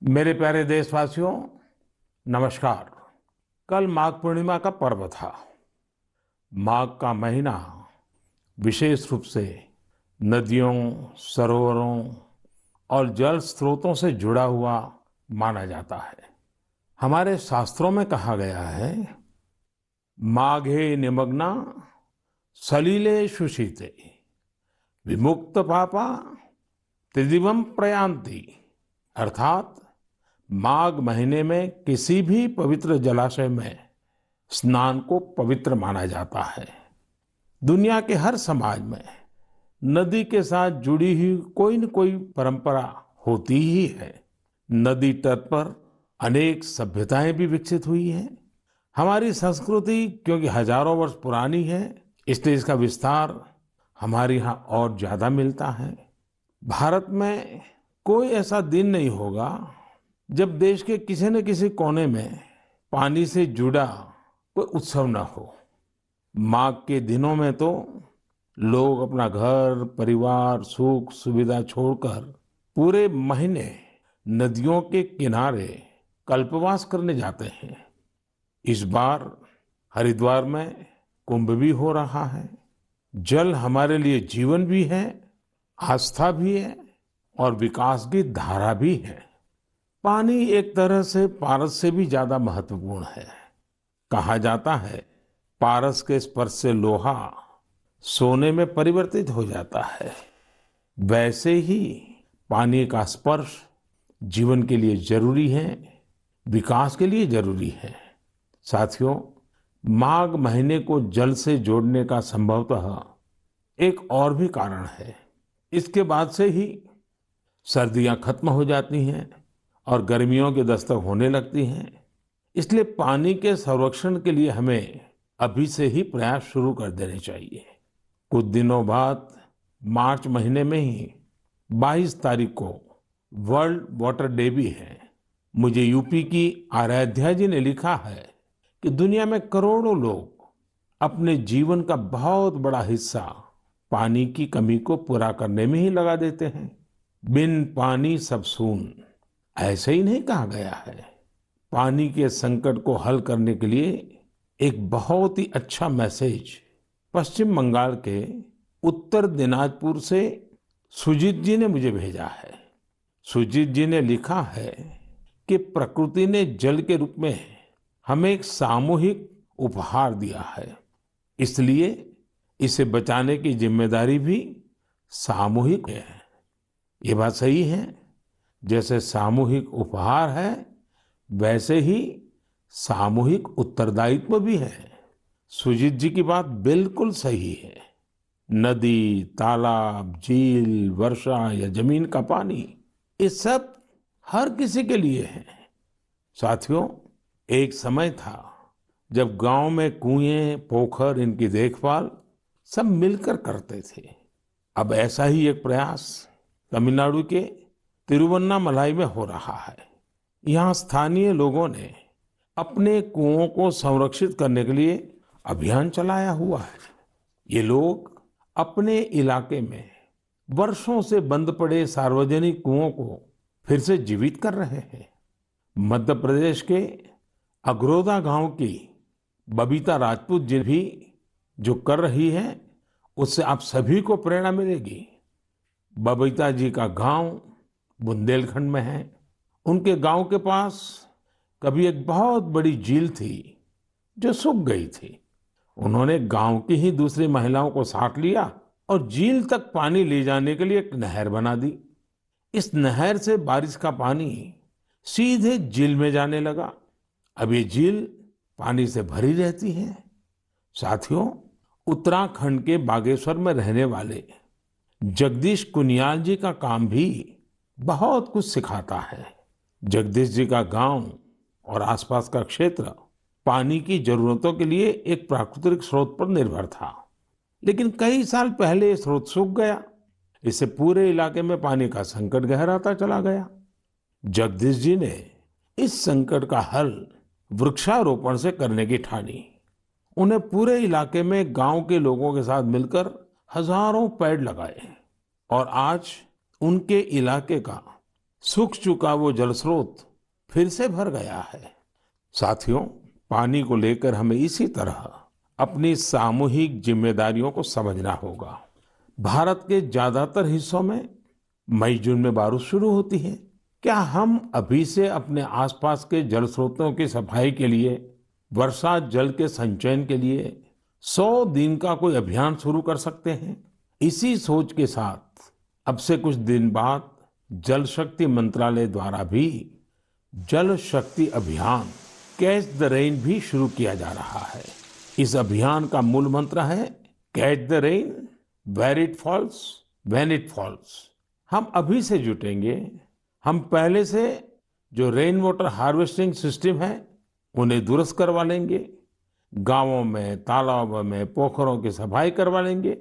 मेरे प्यारे देशवासियों, नमस्कार। कल माघ पूर्णिमा का पर्व था। माघ का महीना विशेष रूप से नदियों, सरोवरों और जल स्रोतों से जुड़ा हुआ माना जाता है। हमारे शास्त्रों में कहा गया है, माघे निमग्ना सलिले सुशीते विमुक्त पापा त्रिदिवम प्रयान्ति। अर्थात माघ महीने में किसी भी पवित्र जलाशय में स्नान को पवित्र माना जाता है। दुनिया के हर समाज में नदी के साथ जुड़ी हुई कोई न कोई परंपरा होती ही है। नदी तट पर अनेक सभ्यताएं भी विकसित हुई हैं। हमारी संस्कृति क्योंकि हजारों वर्ष पुरानी है, इसलिए इसका विस्तार हमारे यहाँ और ज्यादा मिलता है। भारत में कोई ऐसा दिन नहीं होगा जब देश के किसी न किसी कोने में पानी से जुड़ा कोई उत्सव न हो। माघ के दिनों में तो लोग अपना घर, परिवार, सुख सुविधा छोड़कर पूरे महीने नदियों के किनारे कल्पवास करने जाते हैं। इस बार हरिद्वार में कुंभ भी हो रहा है। जल हमारे लिए जीवन भी है, आस्था भी है और विकास की धारा भी है। पानी एक तरह से पारस से भी ज्यादा महत्वपूर्ण है। कहा जाता है, पारस के स्पर्श से लोहा सोने में परिवर्तित हो जाता है। वैसे ही पानी का स्पर्श जीवन के लिए जरूरी है, विकास के लिए जरूरी है। साथियों, माघ महीने को जल से जोड़ने का संभवतः एक और भी कारण है। इसके बाद से ही सर्दियां खत्म हो जाती हैं और गर्मियों की दस्तक होने लगती हैं। इसलिए पानी के संरक्षण के लिए हमें अभी से ही प्रयास शुरू कर देने चाहिए। कुछ दिनों बाद मार्च महीने में ही 22 तारीख को वर्ल्ड वाटर डे भी है। मुझे यूपी की आराध्या जी ने लिखा है कि दुनिया में करोड़ों लोग अपने जीवन का बहुत बड़ा हिस्सा पानी की कमी को पूरा करने में ही लगा देते हैं। बिन पानी सब सून, ऐसे ही नहीं कहा गया है। पानी के संकट को हल करने के लिए एक बहुत ही अच्छा मैसेज पश्चिम बंगाल के उत्तर दिनाजपुर से सुजीत जी ने मुझे भेजा है। सुजीत जी ने लिखा है कि प्रकृति ने जल के रूप में हमें एक सामूहिक उपहार दिया है, इसलिए इसे बचाने की जिम्मेदारी भी सामूहिक है। ये बात सही है। जैसे सामूहिक उपहार है, वैसे ही सामूहिक उत्तरदायित्व भी है। सुजीत जी की बात बिल्कुल सही है। नदी, तालाब, झील, वर्षा या जमीन का पानी, ये सब हर किसी के लिए है। साथियों, एक समय था जब गांव में कुएं, पोखर, इनकी देखभाल सब मिलकर करते थे। अब ऐसा ही एक प्रयास तमिलनाडु के तिरुवन्नामलाई में हो रहा है। यहाँ स्थानीय लोगों ने अपने कुओं को संरक्षित करने के लिए अभियान चलाया हुआ है। ये लोग अपने इलाके में वर्षों से बंद पड़े सार्वजनिक कुओं को फिर से जीवित कर रहे हैं। मध्य प्रदेश के अगरोदा गांव की बबीता राजपूत जी भी जो कर रही है, उससे आप सभी को प्रेरणा मिलेगी। बबीता जी का गांव बुंदेलखंड में है। उनके गांव के पास कभी एक बहुत बड़ी झील थी जो सूख गई थी। उन्होंने गांव की ही दूसरी महिलाओं को साथ लिया और झील तक पानी ले जाने के लिए एक नहर बना दी। इस नहर से बारिश का पानी सीधे झील में जाने लगा। अब ये झील पानी से भरी रहती है। साथियों, उत्तराखंड के बागेश्वर में रहने वाले जगदीश कुनियाल जी का काम भी बहुत कुछ सिखाता है। जगदीश जी का गांव और आसपास का क्षेत्र पानी की जरूरतों के लिए एक प्राकृतिक स्रोत पर निर्भर था, लेकिन कई साल पहले ये स्रोत सूख गया। इससे पूरे इलाके में पानी का संकट गहराता चला गया। जगदीश जी ने इस संकट का हल वृक्षारोपण से करने की ठानी। उन्हें पूरे इलाके में गांव के लोगों के साथ मिलकर हजारों पेड़ लगाए और आज उनके इलाके का सूख चुका वो जल स्रोत फिर से भर गया है। साथियों, पानी को लेकर हमें इसी तरह अपनी सामूहिक जिम्मेदारियों को समझना होगा। भारत के ज्यादातर हिस्सों में मई जून में बारिश शुरू होती है। क्या हम अभी से अपने आसपास के जल स्रोतों की सफाई के लिए, वर्षा जल के संचयन के लिए 100 दिन का कोई अभियान शुरू कर सकते हैं? इसी सोच के साथ अब से कुछ दिन बाद जल शक्ति मंत्रालय द्वारा भी जल शक्ति अभियान कैच द रेन भी शुरू किया जा रहा है। इस अभियान का मूल मंत्र है catch the rain where it falls when it falls. हम अभी से जुटेंगे, हम पहले से जो रेन वाटर हार्वेस्टिंग सिस्टम है उन्हें दुरुस्त करवा लेंगे, गांवों में, तालाबों में, पोखरों की सफाई करवा लेंगे,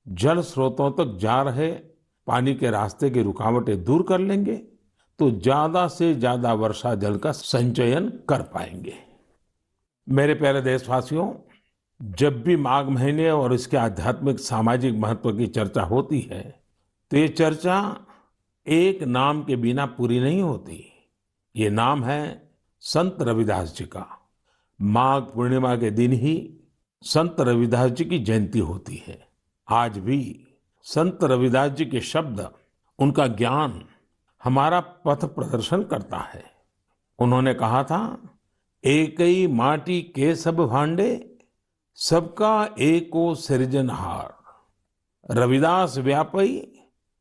जल स्रोतों तक जा रहे पानी के रास्ते की रुकावटें दूर कर लेंगे, तो ज्यादा से ज्यादा वर्षा जल का संचयन कर पाएंगे। मेरे प्यारे देशवासियों, जब भी माघ महीने और इसके आध्यात्मिक सामाजिक महत्व की चर्चा होती है तो ये चर्चा एक नाम के बिना पूरी नहीं होती। ये नाम है संत रविदास जी का। माघ पूर्णिमा के दिन ही संत रविदास जी की जयंती होती है। आज भी संत रविदास जी के शब्द, उनका ज्ञान हमारा पथ प्रदर्शन करता है। उन्होंने कहा था, एकई माटी के सब भांडे, सबका एको सृजनहार। रविदास व्यापई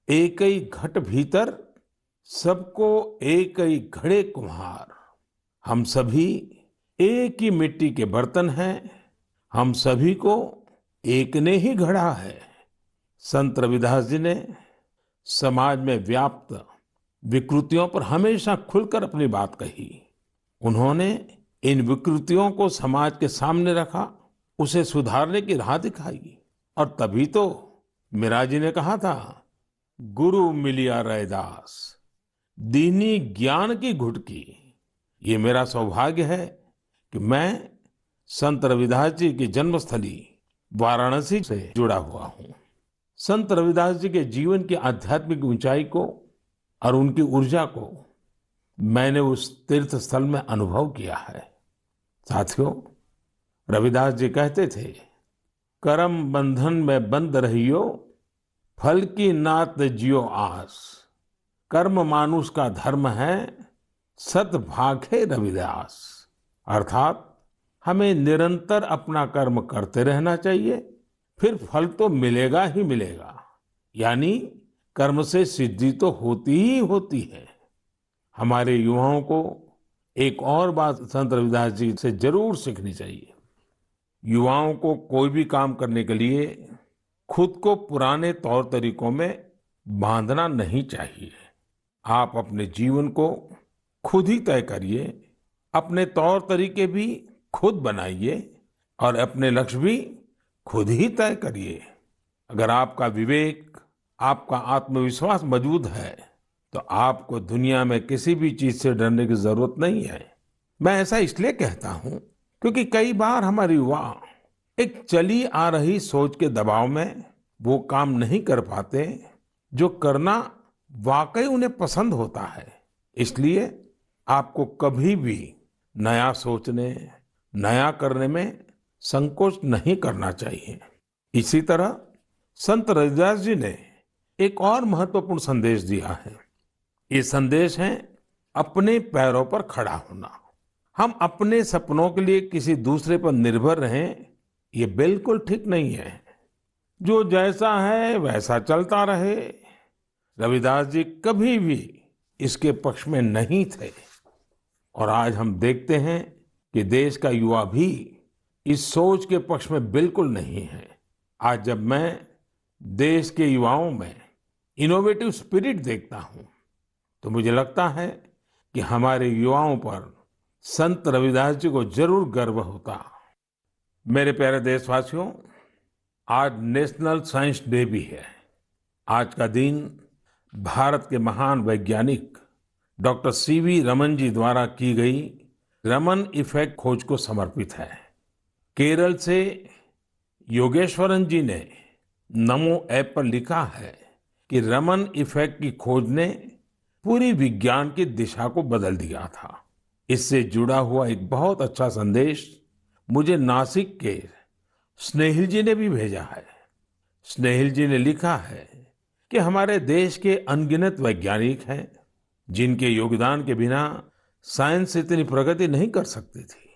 एकई घट भीतर, सबको एकई घड़े कुम्हार। हम सभी एक ही मिट्टी के बर्तन हैं, हम सभी को एक ने ही गढ़ा है। संत रविदास जी ने समाज में व्याप्त विकृतियों पर हमेशा खुलकर अपनी बात कही। उन्होंने इन विकृतियों को समाज के सामने रखा, उसे सुधारने की राह दिखाई। और तभी तो मीरा जी ने कहा था, गुरु मिलिया रैदास, दीनी ज्ञान की घुटकी। ये मेरा सौभाग्य है कि मैं संत रविदास जी की जन्मस्थली वाराणसी से जुड़ा हुआ हूँ। संत रविदास जी के जीवन की आध्यात्मिक ऊंचाई को और उनकी ऊर्जा को मैंने उस तीर्थ स्थल में अनुभव किया है। साथियों, रविदास जी कहते थे, करम बंधन में बंद रहियो, फल की नात जियो आस। कर्म मानुष का धर्म है, सत भाखे रविदास। अर्थात हमें निरंतर अपना कर्म करते रहना चाहिए, फिर फल तो मिलेगा ही मिलेगा। यानी कर्म से सिद्धि तो होती ही होती है। हमारे युवाओं को एक और बात संत रविदास जी से जरूर सीखनी चाहिए। युवाओं को कोई भी काम करने के लिए खुद को पुराने तौर तरीकों में बांधना नहीं चाहिए। आप अपने जीवन को खुद ही तय करिए, अपने तौर तरीके भी खुद बनाइए और अपने लक्ष्य भी खुद ही तय करिए। अगर आपका विवेक, आपका आत्मविश्वास मजबूत है तो आपको दुनिया में किसी भी चीज से डरने की जरूरत नहीं है। मैं ऐसा इसलिए कहता हूं क्योंकि कई बार हमारे युवा एक चली आ रही सोच के दबाव में वो काम नहीं कर पाते जो करना वाकई उन्हें पसंद होता है। इसलिए आपको कभी भी नया सोचने, नया करने में संकोच नहीं करना चाहिए। इसी तरह संत रविदास जी ने एक और महत्वपूर्ण संदेश दिया है। ये संदेश है अपने पैरों पर खड़ा होना। हम अपने सपनों के लिए किसी दूसरे पर निर्भर रहें, ये बिल्कुल ठीक नहीं है। जो जैसा है वैसा चलता रहे। रविदास जी कभी भी इसके पक्ष में नहीं थे। और आज हम देखते हैं कि देश का युवा भी इस सोच के पक्ष में बिल्कुल नहीं है। आज जब मैं देश के युवाओं में इनोवेटिव स्पिरिट देखता हूं तो मुझे लगता है कि हमारे युवाओं पर संत रविदास जी को जरूर गर्व होता। मेरे प्यारे देशवासियों, आज नेशनल साइंस डे भी है। आज का दिन भारत के महान वैज्ञानिक डॉक्टर सीवी रमन जी द्वारा की गई रमन इफेक्ट खोज को समर्पित है। केरल से योगेश्वरन जी ने नमो ऐप पर लिखा है कि रमन इफेक्ट की खोज ने पूरी विज्ञान की दिशा को बदल दिया था। इससे जुड़ा हुआ एक बहुत अच्छा संदेश मुझे नासिक के स्नेहिल जी ने भी भेजा है। स्नेहिल जी ने लिखा है कि हमारे देश के अनगिनत वैज्ञानिक हैं जिनके योगदान के बिना साइंस इतनी प्रगति नहीं कर सकती थी।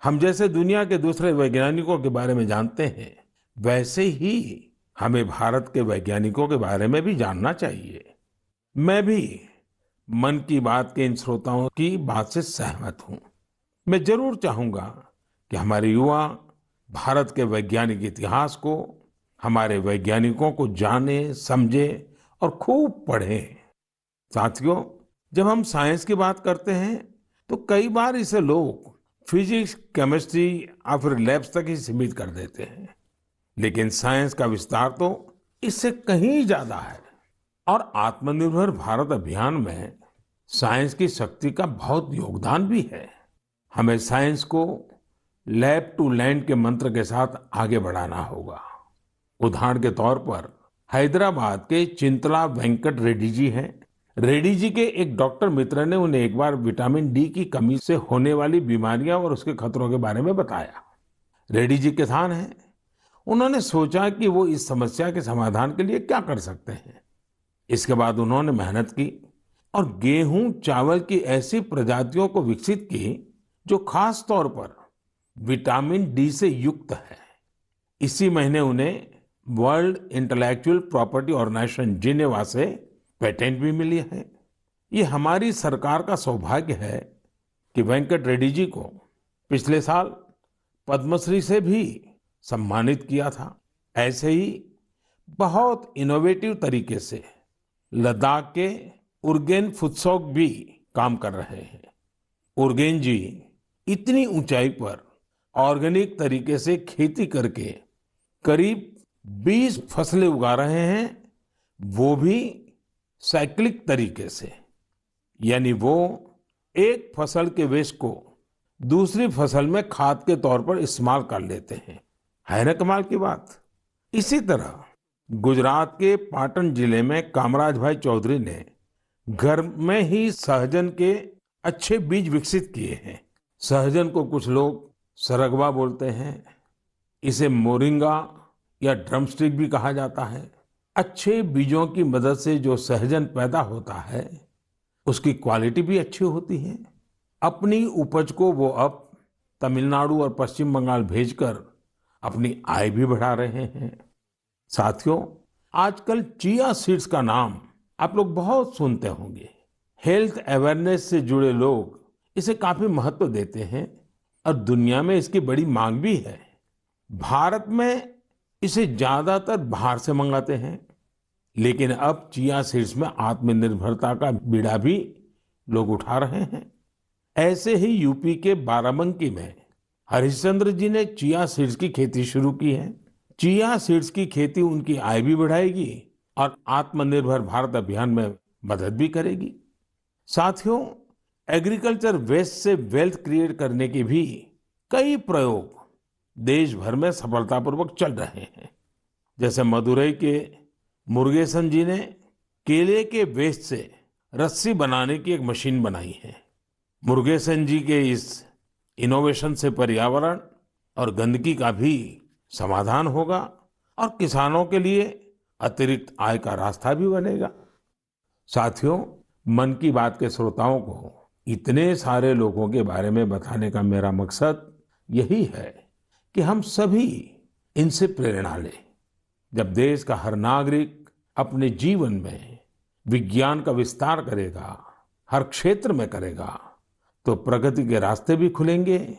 हम जैसे दुनिया के दूसरे वैज्ञानिकों के बारे में जानते हैं, वैसे ही हमें भारत के वैज्ञानिकों के बारे में भी जानना चाहिए। मैं भी मन की बात के इन श्रोताओं की बात से सहमत हूं। मैं जरूर चाहूंगा कि हमारे युवा भारत के वैज्ञानिक इतिहास को, हमारे वैज्ञानिकों को जाने, समझे और खूब पढ़ें। साथियों, जब हम साइंस की बात करते हैं तो कई बार इसे लोग फिजिक्स, केमिस्ट्री या फिर लैब्स तक ही सीमित कर देते हैं, लेकिन साइंस का विस्तार तो इससे कहीं ज्यादा है। और आत्मनिर्भर भारत अभियान में साइंस की शक्ति का बहुत योगदान भी है। हमें साइंस को लैब टू लैंड के मंत्र के साथ आगे बढ़ाना होगा। उदाहरण के तौर पर हैदराबाद के चिंतला वेंकट रेड्डी जी हैं। रेड्डी जी के एक डॉक्टर मित्र ने उन्हें एक बार विटामिन डी की कमी से होने वाली बीमारियां और उसके खतरों के बारे में बताया। रेड्डी जी किसान हैं। उन्होंने सोचा कि वो इस समस्या के समाधान के लिए क्या कर सकते हैं। इसके बाद उन्होंने मेहनत की और गेहूं चावल की ऐसी प्रजातियों को विकसित की जो खास तौर पर विटामिन डी से युक्त है। इसी महीने उन्हें World Intellectual Property Organization Geneva से पेटेंट भी मिली है। ये हमारी सरकार का सौभाग्य है कि वेंकट रेड्डी जी को पिछले साल पद्मश्री से भी सम्मानित किया था। ऐसे ही बहुत इनोवेटिव तरीके से लद्दाख के उर्गेन फुत्सौग भी काम कर रहे हैं। उर्गेन जी इतनी ऊंचाई पर ऑर्गेनिक तरीके से खेती करके करीब 20 फसलें उगा रहे हैं, वो भी साइक्लिक तरीके से। यानी वो एक फसल के वेस्ट को दूसरी फसल में खाद के तौर पर इस्तेमाल कर लेते हैं। है ना कमाल की बात। इसी तरह गुजरात के पाटन जिले में कामराज भाई चौधरी ने घर में ही सहजन के अच्छे बीज विकसित किए हैं। सहजन को कुछ लोग सरगवा बोलते हैं, इसे मोरिंगा या ड्रमस्टिक भी कहा जाता है। अच्छे बीजों की मदद से जो सहजन पैदा होता है उसकी क्वालिटी भी अच्छी होती है। अपनी उपज को वो अब तमिलनाडु और पश्चिम बंगाल भेजकर अपनी आय भी बढ़ा रहे हैं। साथियों, आजकल चिया सीड्स का नाम आप लोग बहुत सुनते होंगे। हेल्थ अवेयरनेस से जुड़े लोग इसे काफी महत्व देते हैं और दुनिया में इसकी बड़ी मांग भी है। भारत में इसे ज्यादातर बाहर से मंगाते हैं, लेकिन अब चिया सीड्स में आत्मनिर्भरता का बीड़ा भी लोग उठा रहे हैं। ऐसे ही यूपी के बाराबंकी में हरिश्चंद्र जी ने चिया सीड्स की खेती शुरू की है। चिया सीड्स की खेती उनकी आय भी बढ़ाएगी और आत्मनिर्भर भारत अभियान में मदद भी करेगी। साथियों, एग्रीकल्चर वेस्ट से वेल्थ क्रिएट करने के भी कई प्रयोग देश भर में सफलतापूर्वक चल रहे हैं। जैसे मदुरई के मुरुगेसन जी ने केले के वेस्ट से रस्सी बनाने की एक मशीन बनाई है। मुरुगेसन जी के इस इनोवेशन से पर्यावरण और गंदगी का भी समाधान होगा और किसानों के लिए अतिरिक्त आय का रास्ता भी बनेगा। साथियों, मन की बात के श्रोताओं को इतने सारे लोगों के बारे में बताने का मेरा मकसद यही है कि हम सभी इनसे प्रेरणा लें। जब देश का हर नागरिक अपने जीवन में विज्ञान का विस्तार करेगा, हर क्षेत्र में करेगा, तो प्रगति के रास्ते भी खुलेंगे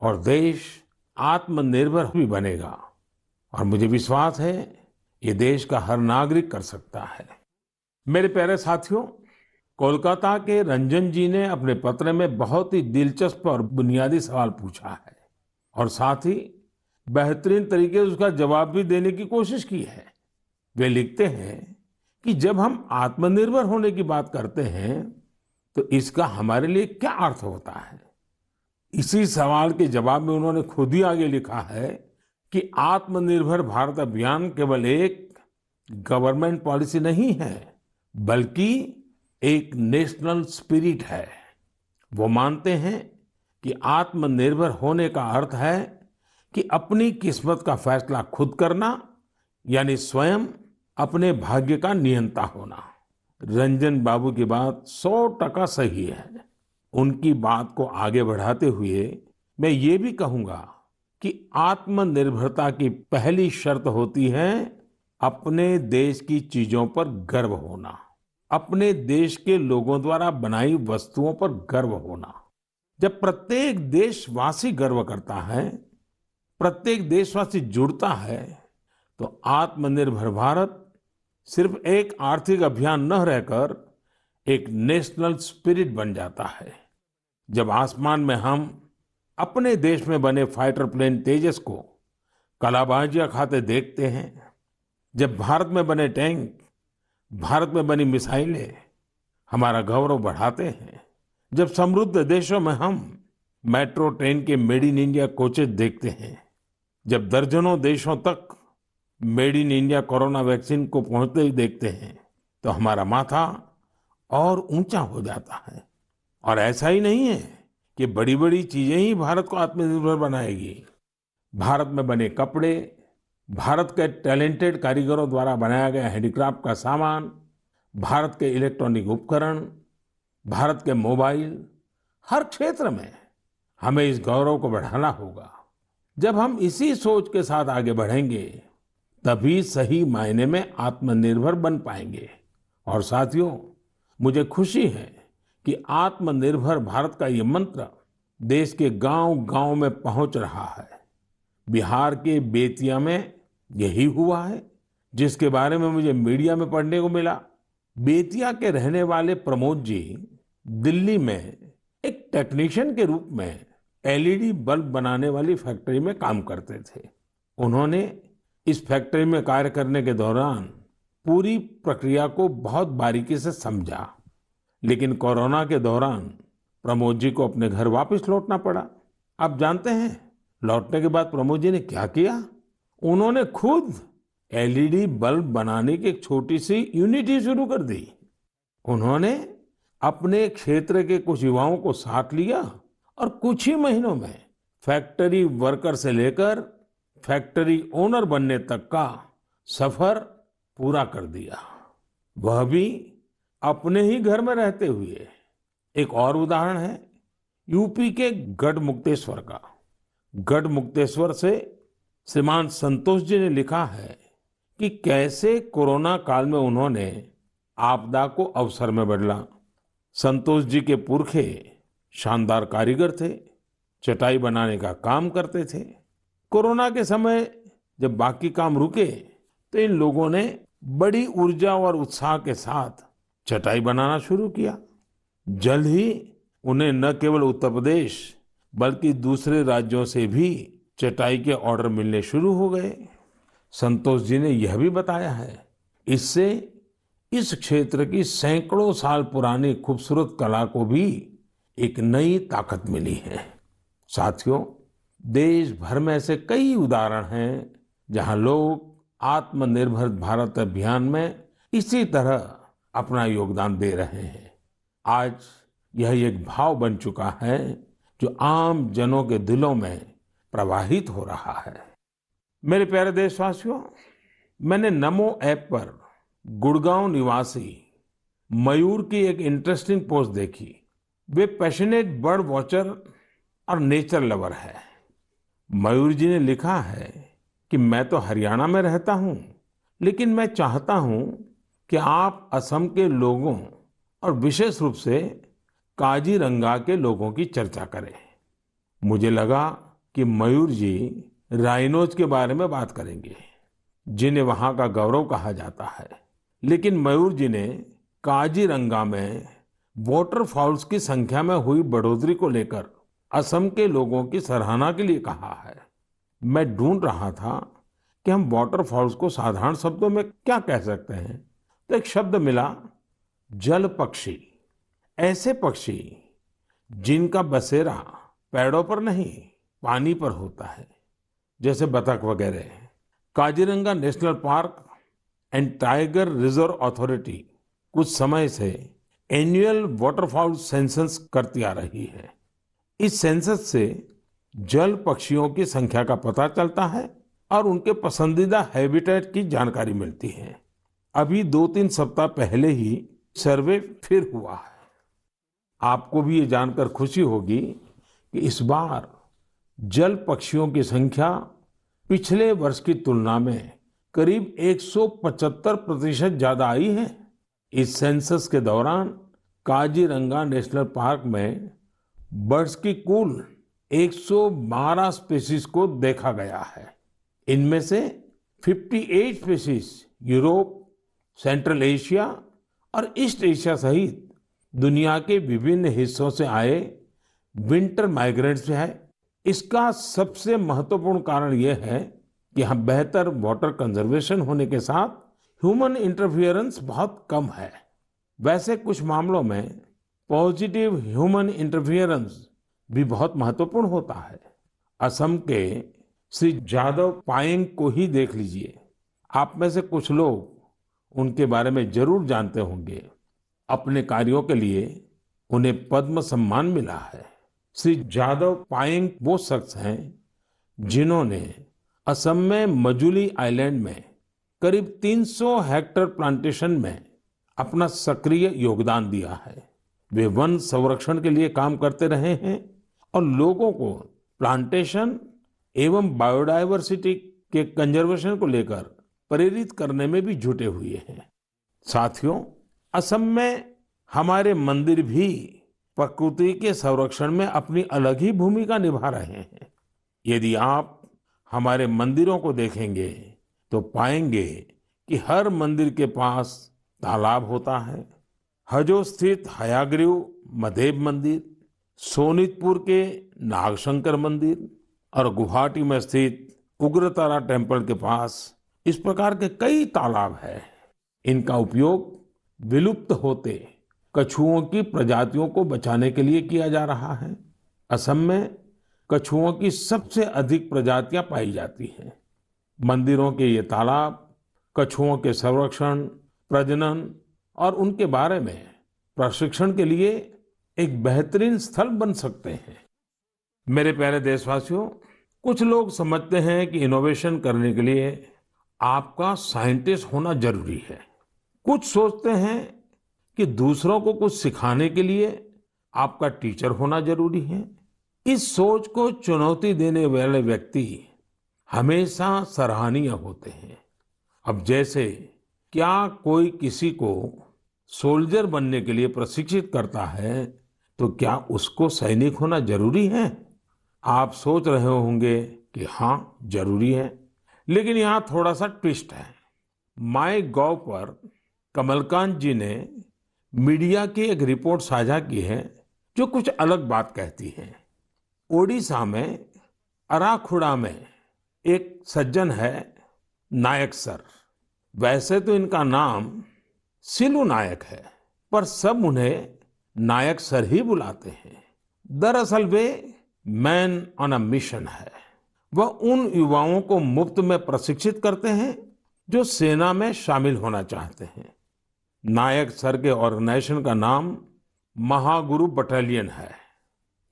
और देश आत्मनिर्भर भी बनेगा। और मुझे विश्वास है ये देश का हर नागरिक कर सकता है। मेरे प्यारे साथियों, कोलकाता के रंजन जी ने अपने पत्र में बहुत ही दिलचस्प और बुनियादी सवाल पूछा है और साथ ही बेहतरीन तरीके से उसका जवाब भी देने की कोशिश की है। वे लिखते हैं कि जब हम आत्मनिर्भर होने की बात करते हैं तो इसका हमारे लिए क्या अर्थ होता है। इसी सवाल के जवाब में उन्होंने खुद ही आगे लिखा है कि आत्मनिर्भर भारत अभियान केवल एक गवर्नमेंट पॉलिसी नहीं है, बल्कि एक नेशनल स्पिरिट है। वो मानते हैं कि आत्मनिर्भर होने का अर्थ है कि अपनी किस्मत का फैसला खुद करना, यानी स्वयं अपने भाग्य का नियंता होना। रंजन बाबू की बात 100% सही है। उनकी बात को आगे बढ़ाते हुए मैं ये भी कहूंगा कि आत्मनिर्भरता की पहली शर्त होती है अपने देश की चीजों पर गर्व होना, अपने देश के लोगों द्वारा बनाई वस्तुओं पर गर्व होना। जब प्रत्येक देशवासी गर्व करता है, प्रत्येक देशवासी जुड़ता है, तो आत्मनिर्भर भारत सिर्फ एक आर्थिक अभियान न रहकर एक नेशनल स्पिरिट बन जाता है। जब आसमान में हम अपने देश में बने फाइटर प्लेन तेजस को कलाबाजियां खाते देखते हैं, जब भारत में बने टैंक, भारत में बनी मिसाइलें हमारा गौरव बढ़ाते हैं, जब समृद्ध देशों में हम मेट्रो ट्रेन के मेड इन इंडिया कोचेस देखते हैं, जब दर्जनों देशों तक made in India corona vaccine को पहुंचते ही देखते हैं, तो हमारा माथा और ऊंचा हो जाता है। और ऐसा ही नहीं है कि बड़ी बड़ी चीजें ही भारत को आत्मनिर्भर बनाएगी। भारत में बने कपड़े, भारत के टैलेंटेड कारीगरों द्वारा बनाया गया हैंडीक्राफ्ट का सामान, भारत के इलेक्ट्रॉनिक उपकरण, भारत के मोबाइल, हर क्षेत्र में हमें इस गौरव को बढ़ाना होगा। जब हम इसी सोच के साथ आगे बढ़ेंगे, तभी सही मायने में आत्मनिर्भर बन पाएंगे। और साथियों, मुझे खुशी है कि आत्मनिर्भर भारत का ये मंत्र देश के गांव-गांव में पहुंच रहा है। बिहार के बेतिया में यही हुआ है, जिसके बारे में मुझे मीडिया में पढ़ने को मिला। बेतिया के रहने वाले प्रमोद जी दिल्ली में एक टेक्नीशियन के रूप में एलईडी बल्ब बनाने वाली फैक्ट्री में काम करते थे। उन्होंने इस फैक्ट्री में कार्य करने के दौरान पूरी प्रक्रिया को बहुत बारीकी से समझा, लेकिन कोरोना के दौरान प्रमोद जी को अपने घर वापस लौटना पड़ा। आप जानते हैं, लौटने के बाद प्रमोद जी ने क्या किया? उन्होंने खुद एलईडी बल्ब बनाने की एक छोटी सी यूनिट ही शुरू कर दी। उन्होंने अपने क्षेत्र के कुछ युवाओं को साथ लिया और कुछ ही महीनों में फैक्ट्री वर्कर से लेकर फैक्ट्री ओनर बनने तक का सफर पूरा कर दिया, वह भी अपने ही घर में रहते हुए। एक और उदाहरण है यूपी के गढ़मुक्तेश्वर का। गढ़मुक्तेश्वर से श्रीमान संतोष जी ने लिखा है कि कैसे कोरोना काल में उन्होंने आपदा को अवसर में बदला। संतोष जी के पुरखे शानदार कारीगर थे, चटाई बनाने का काम करते थे। कोरोना के समय जब बाकी काम रुके, तो इन लोगों ने बड़ी ऊर्जा और उत्साह के साथ चटाई बनाना शुरू किया। जल्द ही उन्हें न केवल उत्तर प्रदेश बल्कि दूसरे राज्यों से भी चटाई के ऑर्डर मिलने शुरू हो गए। संतोष जी ने यह भी बताया है, इससे इस क्षेत्र की सैकड़ों साल पुरानी खूबसूरत कला को भी एक नई ताकत मिली है। साथियों, देश भर में ऐसे कई उदाहरण हैं जहां लोग आत्मनिर्भर भारत अभियान में इसी तरह अपना योगदान दे रहे हैं। आज यह एक भाव बन चुका है जो आम जनों के दिलों में प्रवाहित हो रहा है। मेरे प्यारे देशवासियों, मैंने नमो ऐप पर गुड़गांव निवासी मयूर की एक इंटरेस्टिंग पोस्ट देखी। वे पैशनेट बर्ड वॉचर और नेचर लवर है। मयूर जी ने लिखा है कि मैं तो हरियाणा में रहता हूं, लेकिन मैं चाहता हूं कि आप असम के लोगों और विशेष रूप से काजीरंगा के लोगों की चर्चा करें। मुझे लगा कि मयूर जी राइनोज के बारे में बात करेंगे, जिन्हें वहां का गौरव कहा जाता है। लेकिन मयूर जी ने काजीरंगा में वाटरफॉल्स की संख्या में हुई बढ़ोतरी को लेकर असम के लोगों की सराहना के लिए कहा है। मैं ढूंढ रहा था कि हम वाटरफॉल्स को साधारण शब्दों में क्या कह सकते हैं, तो एक शब्द मिला, जल पक्षी। ऐसे पक्षी जिनका बसेरा पेड़ों पर नहीं पानी पर होता है, जैसे बतख वगैरह। Kaziranga national park and tiger reserve authority कुछ समय से एनुअल वाटरफाउल सेंसस करती आ रही है। इस सेंसस से जल पक्षियों की संख्या का पता चलता है और उनके पसंदीदा हैबिटेट की जानकारी मिलती है। अभी 2-3 सप्ताह पहले ही सर्वे फिर हुआ है। आपको भी ये जानकर खुशी होगी कि इस बार जल पक्षियों की संख्या पिछले वर्ष की तुलना में करीब 175% ज्यादा आई है। इस सेंसस के दौरान काजीरंगा नेशनल पार्क में बर्ड्स की कुल 112 स्पीशीज को देखा गया है। इनमें से 58 स्पीशीज यूरोप, सेंट्रल एशिया और ईस्ट एशिया सहित दुनिया के विभिन्न हिस्सों से आए विंटर माइग्रेंट्स है। इसका सबसे महत्वपूर्ण कारण यह है कि यहाँ बेहतर वाटर कंजर्वेशन होने के साथ ह्यूमन इंटरफियरेंस बहुत कम है। वैसे कुछ मामलों में पॉजिटिव ह्यूमन इंटरफियरेंस भी बहुत महत्वपूर्ण होता है। असम के श्री जादव पायेंग को ही देख लीजिए। आप में से कुछ लोग उनके बारे में जरूर जानते होंगे। अपने कार्यों के लिए उन्हें पद्म सम्मान मिला है। श्री जादव पायेंग वो शख्स हैं जिन्होंने असम में मजुली आइलैंड में करीब 300 हेक्टेयर प्लांटेशन में अपना सक्रिय योगदान दिया है। वे वन संरक्षण के लिए काम करते रहे हैं और लोगों को प्लांटेशन एवं बायोडायवर्सिटी के कंजर्वेशन को लेकर प्रेरित करने में भी जुटे हुए हैं। साथियों, असम में हमारे मंदिर भी प्रकृति के संरक्षण में अपनी अलग ही भूमिका निभा रहे हैं। यदि आप हमारे मंदिरों को देखेंगे तो पाएंगे कि हर मंदिर के पास तालाब होता है। हजो स्थित हयाग्रीव मधेब मंदिर, सोनितपुर के नागशंकर मंदिर और गुवाहाटी में स्थित उग्रतारा टेम्पल के पास इस प्रकार के कई तालाब हैं। इनका उपयोग विलुप्त होते कछुओं की प्रजातियों को बचाने के लिए किया जा रहा है। असम में कछुओं की सबसे अधिक प्रजातियां पाई जाती हैं। मंदिरों के ये तालाब कछुओं के संरक्षण, प्रजनन और उनके बारे में प्रशिक्षण के लिए एक बेहतरीन स्थल बन सकते हैं। मेरे प्यारे देशवासियों, कुछ लोग समझते हैं कि इनोवेशन करने के लिए आपका साइंटिस्ट होना जरूरी है। कुछ सोचते हैं कि दूसरों को कुछ सिखाने के लिए आपका टीचर होना जरूरी है। इस सोच को चुनौती देने वाले व्यक्ति हमेशा सराहनीय होते हैं। अब जैसे क्या कोई किसी को सोल्जर बनने के लिए प्रशिक्षित करता है तो क्या उसको सैनिक होना जरूरी है? आप सोच रहे होंगे कि हाँ, जरूरी है। लेकिन यहाँ थोड़ा सा ट्विस्ट है। माई गॉव पर कमलकांत जी ने मीडिया की एक रिपोर्ट साझा की है जो कुछ अलग बात कहती है। ओडिशा में अराखुड़ा में एक सज्जन है नायक सर। वैसे तो इनका नाम सिलू नायक है, पर सब उन्हें नायक सर ही बुलाते हैं। दरअसल वे मैन ऑन अ मिशन है। वह उन युवाओं को मुफ्त में प्रशिक्षित करते हैं जो सेना में शामिल होना चाहते हैं। नायक सर के ऑर्गेनाइजेशन का नाम महागुरु बटालियन है।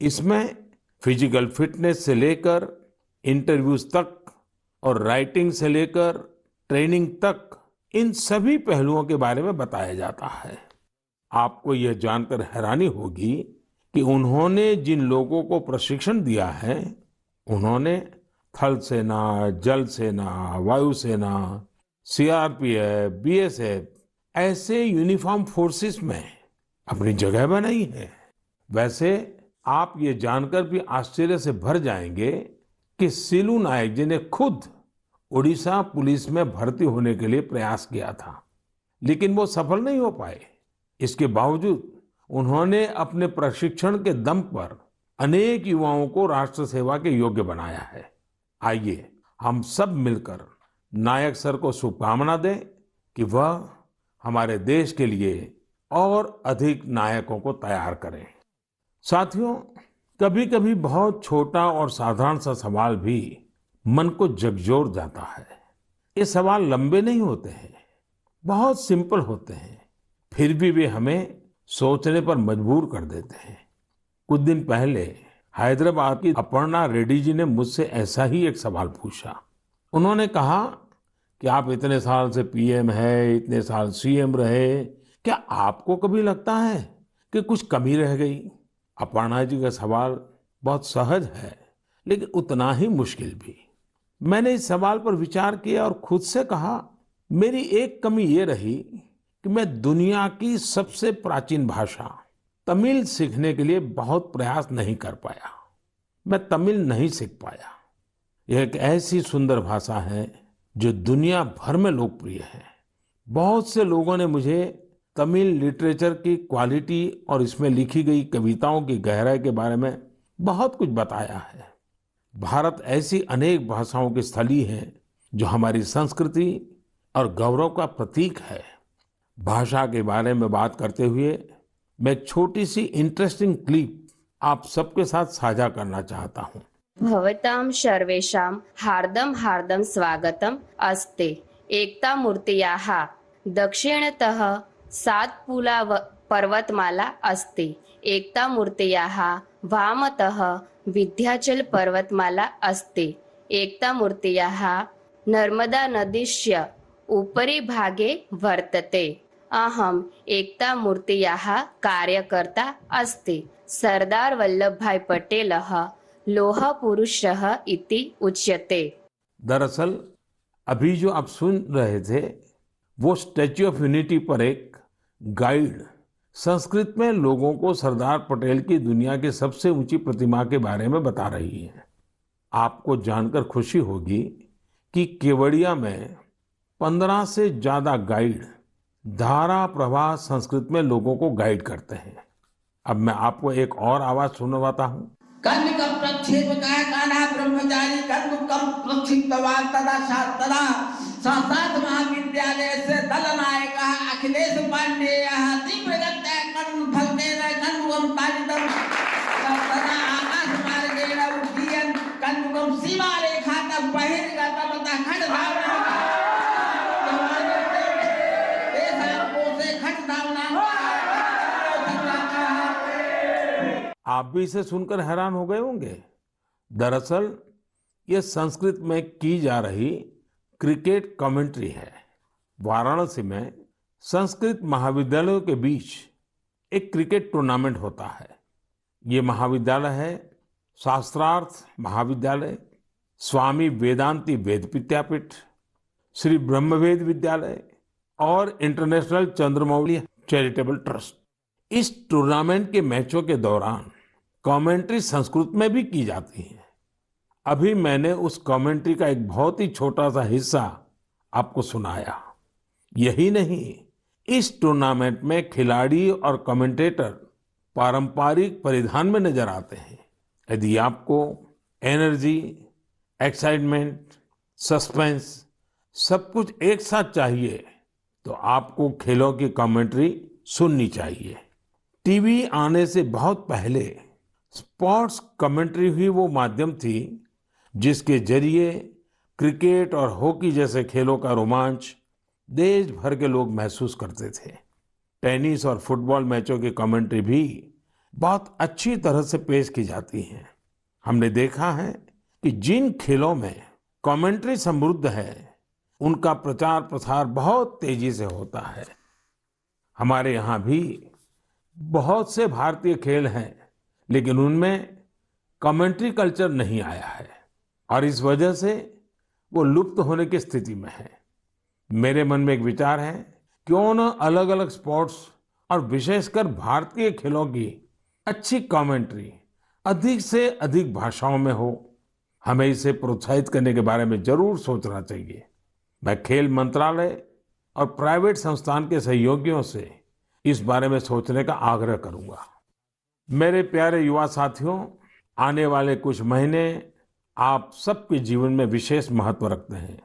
इसमें फिजिकल फिटनेस से लेकर इंटरव्यूज तक और राइटिंग से लेकर ट्रेनिंग तक इन सभी पहलुओं के बारे में बताया जाता है। आपको यह जानकर हैरानी होगी कि उन्होंने जिन लोगों को प्रशिक्षण दिया है, उन्होंने थल सेना, जल सेना, वायुसेना, सीआरपीएफ, बीएसएफ ऐसे यूनिफॉर्म फोर्सेस में अपनी जगह बनाई है। वैसे आप ये जानकर भी आश्चर्य से भर जाएंगे कि सिलू नायक जी ने खुद ओडिशा पुलिस में भर्ती होने के लिए प्रयास किया था, लेकिन वो सफल नहीं हो पाए। इसके बावजूद उन्होंने अपने प्रशिक्षण के दम पर अनेक युवाओं को राष्ट्र सेवा के योग्य बनाया है। आइए हम सब मिलकर नायक सर को शुभकामना दें कि वह हमारे देश के लिए और अधिक नायकों को तैयार करें। साथियों, कभी कभी बहुत छोटा और साधारण सा सवाल भी मन को झकझोर जाता है। ये सवाल लंबे नहीं होते हैं, बहुत सिंपल होते हैं, फिर भी वे हमें सोचने पर मजबूर कर देते हैं। कुछ दिन पहले हैदराबाद की अपर्णा रेड्डी जी ने मुझसे ऐसा ही एक सवाल पूछा। उन्होंने कहा कि आप इतने साल से पीएम है, इतने साल सीएम रहे, क्या आपको कभी लगता है कि कुछ कमी रह गई? अपर्णा जी का सवाल बहुत सहज है, लेकिन उतना ही मुश्किल भी। मैंने इस सवाल पर विचार किया और खुद से कहा, मेरी एक कमी ये रही कि मैं दुनिया की सबसे प्राचीन भाषा तमिल सीखने के लिए बहुत प्रयास नहीं कर पाया। मैं तमिल नहीं सीख पाया। यह एक ऐसी सुंदर भाषा है जो दुनिया भर में लोकप्रिय है। बहुत से लोगों ने मुझे तमिल लिटरेचर की क्वालिटी और इसमें लिखी गई कविताओं की गहराई के बारे में बहुत कुछ बताया है। भारत ऐसी अनेक भाषाओं की स्थली है जो हमारी संस्कृति और गौरव का प्रतीक है। भाषा के बारे में बात करते हुए मैं एक छोटी सी इंटरेस्टिंग क्लिप आप सबके साथ साझा करना चाहता हूँ। भवतां सर्वेषां हार्दं हार्दं स्वागतम् अस्ति। एकता मूर्त्याः दक्षिणतः सातपुला पर्वतमाला अस्ति। एकता मूर्त्याः वामतः विन्ध्याचल पर्वतमाला अस्ति। एकता मूर्त्याः नर्मदा नदीस्य उपरि भागे वर्तते। अहम् एकता मूर्त्याः कार्यकर्ता अस्ति। सरदार वल्लभभाई पटेलः लोह पुरुषः इति उच्यते। दरअसल अभी जो आप सुन रहे थे वो स्टैच्यू ऑफ यूनिटी पर एक गाइड संस्कृत में लोगों को सरदार पटेल की दुनिया की सबसे ऊंची प्रतिमा के बारे में बता रही है। आपको जानकर खुशी होगी कि केवड़िया में 15 से ज्यादा गाइड धारा प्रवाह संस्कृत में लोगों को गाइड करते हैं। अब मैं आपको एक और आवाज सुनवाता हूँ। कन्निकं प्रक्षेपकाय कान्हा ब्रह्मचारी कन्मुकं प्रक्षिप्तवान् तदा तदा संस्कृत महाविद्यालय से दलनायकः अखिलेश पांडेयः तीव्रगत्या कन्फल्केन कन्मुकं ताडितं तदा आकाशमार्गेण उड्डयन् कन्मुकं सीमारेखातः बहिर्गतं ततः खड्गधावनं तेषां कोशे खड्गधावनं। आप भी इसे सुनकर हैरान हो गए होंगे। दरअसल ये संस्कृत में की जा रही क्रिकेट कमेंट्री है। वाराणसी में संस्कृत महाविद्यालयों के बीच एक क्रिकेट टूर्नामेंट होता है। ये महाविद्यालय है शास्त्रार्थ महाविद्यालय, स्वामी वेदांती वेद विद्यापीठ, श्री ब्रह्मवेद विद्यालय और इंटरनेशनल चंद्रमौली चैरिटेबल ट्रस्ट। इस टूर्नामेंट के मैचों के दौरान कमेंट्री संस्कृत में भी की जाती है। अभी मैंने उस कमेंट्री का एक बहुत ही छोटा सा हिस्सा आपको सुनाया। यही नहीं, इस टूर्नामेंट में खिलाड़ी और कमेंटेटर पारंपरिक परिधान में नजर आते हैं। यदि आपको एनर्जी, एक्साइटमेंट, सस्पेंस सब कुछ एक साथ चाहिए तो आपको खेलों की कमेंट्री सुननी चाहिए। टीवी आने से बहुत पहले स्पोर्ट्स कमेंट्री ही वो माध्यम थी जिसके जरिए क्रिकेट और हॉकी जैसे खेलों का रोमांच देश भर के लोग महसूस करते थे। टेनिस और फुटबॉल मैचों की कमेंट्री भी बहुत अच्छी तरह से पेश की जाती है। हमने देखा है कि जिन खेलों में कमेंट्री समृद्ध है उनका प्रचार प्रसार बहुत तेजी से होता है। हमारे यहाँ भी बहुत से भारतीय खेल हैं, लेकिन उनमें कमेंट्री कल्चर नहीं आया है और इस वजह से वो लुप्त होने की स्थिति में है। मेरे मन में एक विचार है, क्यों न अलग अलग स्पोर्ट्स और विशेषकर भारतीय खेलों की अच्छी कमेंट्री अधिक से अधिक भाषाओं में हो। हमें इसे प्रोत्साहित करने के बारे में जरूर सोचना चाहिए। मैं खेल मंत्रालय और प्राइवेट संस्थान के सहयोगियों से इस बारे में सोचने का आग्रह करूंगा। मेरे प्यारे युवा साथियों, आने वाले कुछ महीने आप सबके जीवन में विशेष महत्व रखते हैं।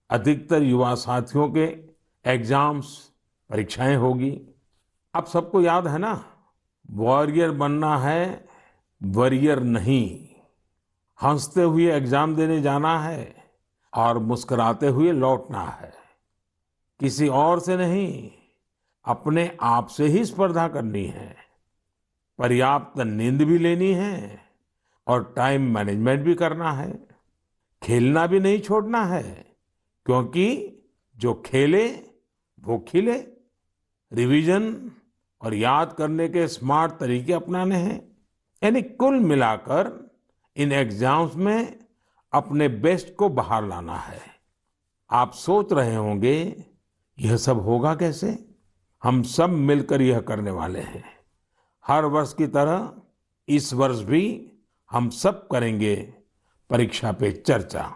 अधिकतर युवा साथियों के एग्जाम्स, परीक्षाएं होगी। आप सबको याद है ना, वॉरियर बनना है, वॉरियर नहीं। हंसते हुए एग्जाम देने जाना है और मुस्कुराते हुए लौटना है। किसी और से नहीं, अपने आप से ही स्पर्धा करनी है, पर्याप्त नींद भी लेनी है और टाइम मैनेजमेंट भी करना है। खेलना भी नहीं छोड़ना है, क्योंकि जो खेले वो खिले। रिवीजन और याद करने के स्मार्ट तरीके अपनाने हैं। यानी कुल मिलाकर इन एग्जाम्स में अपने बेस्ट को बाहर लाना है। आप सोच रहे होंगे यह सब होगा कैसे? हम सब मिलकर यह करने वाले हैं। हर वर्ष की तरह इस वर्ष भी हम सब करेंगे परीक्षा पे चर्चा।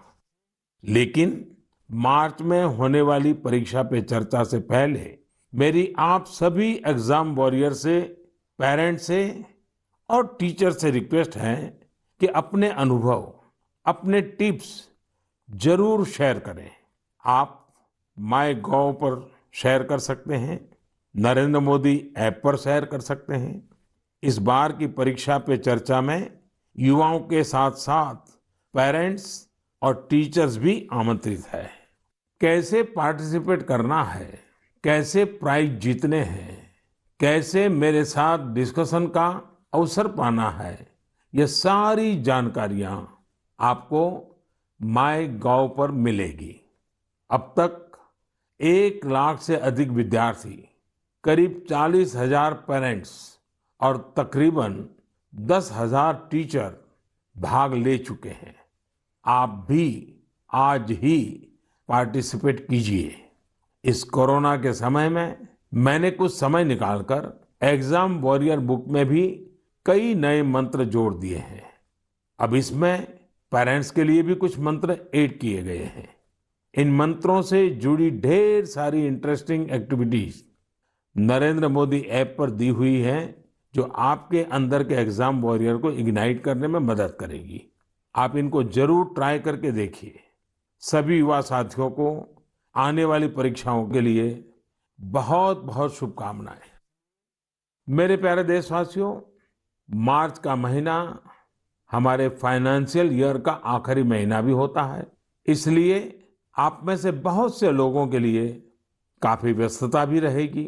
लेकिन मार्च में होने वाली परीक्षा पे चर्चा से पहले मेरी आप सभी एग्जाम वॉरियर से, पेरेंट्स से और टीचर से रिक्वेस्ट है कि अपने अनुभव, अपने टिप्स जरूर शेयर करें। आप माय गॉव पर शेयर कर सकते हैं, नरेंद्र मोदी ऐप पर शेयर कर सकते हैं। इस बार की परीक्षा पे चर्चा में युवाओं के साथ साथ पेरेंट्स और टीचर्स भी आमंत्रित है। कैसे पार्टिसिपेट करना है, कैसे प्राइज जीतने हैं, कैसे मेरे साथ डिस्कशन का अवसर पाना है, ये सारी जानकारियां आपको माय गॉव पर मिलेगी। अब तक 1 लाख से अधिक विद्यार्थी, करीब 40,000 पेरेंट्स और तकरीबन 10,000 टीचर भाग ले चुके हैं। आप भी आज ही पार्टिसिपेट कीजिए। इस कोरोना के समय में मैंने कुछ समय निकालकर एग्जाम वॉरियर बुक में भी कई नए मंत्र जोड़ दिए हैं। अब इसमें पेरेंट्स के लिए भी कुछ मंत्र ऐड किए गए हैं। इन मंत्रों से जुड़ी ढेर सारी interesting activities Narendra Modi app पर दी हुई है, जो आपके अंदर के एग्जाम वॉरियर को इग्नाइट करने में मदद करेगी। आप इनको जरूर ट्राई करके देखिए। सभी युवा साथियों को आने वाली परीक्षाओं के लिए बहुत बहुत शुभकामनाएं। मेरे प्यारे देशवासियों, मार्च का महीना हमारे फाइनेंशियल ईयर का आखिरी महीना भी होता है। इसलिए आप में से बहुत से लोगों के लिए काफी व्यस्तता भी रहेगी।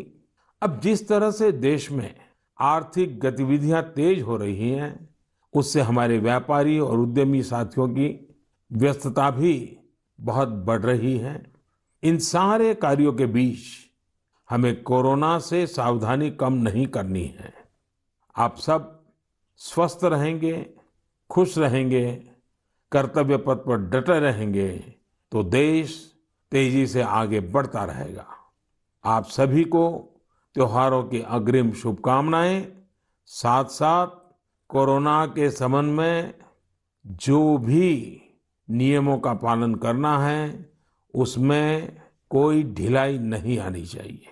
अब जिस तरह से देश में आर्थिक गतिविधियां तेज हो रही हैं, उससे हमारे व्यापारी और उद्यमी साथियों की व्यस्तता भी बहुत बढ़ रही है। इन सारे कार्यों के बीच हमें कोरोना से सावधानी कम नहीं करनी है। आप सब स्वस्थ रहेंगे, खुश रहेंगे, कर्तव्य पथ पर डटे रहेंगे तो देश तेजी से आगे बढ़ता रहेगा। आप सभी को त्योहारों की अग्रिम शुभकामनाएं। साथ साथ कोरोना के संबंध में जो भी नियमों का पालन करना है, उसमें कोई ढिलाई नहीं आनी चाहिए।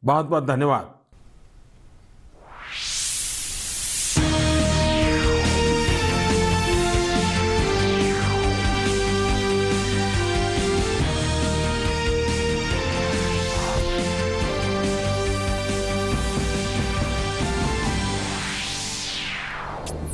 बहुत बहुत धन्यवाद।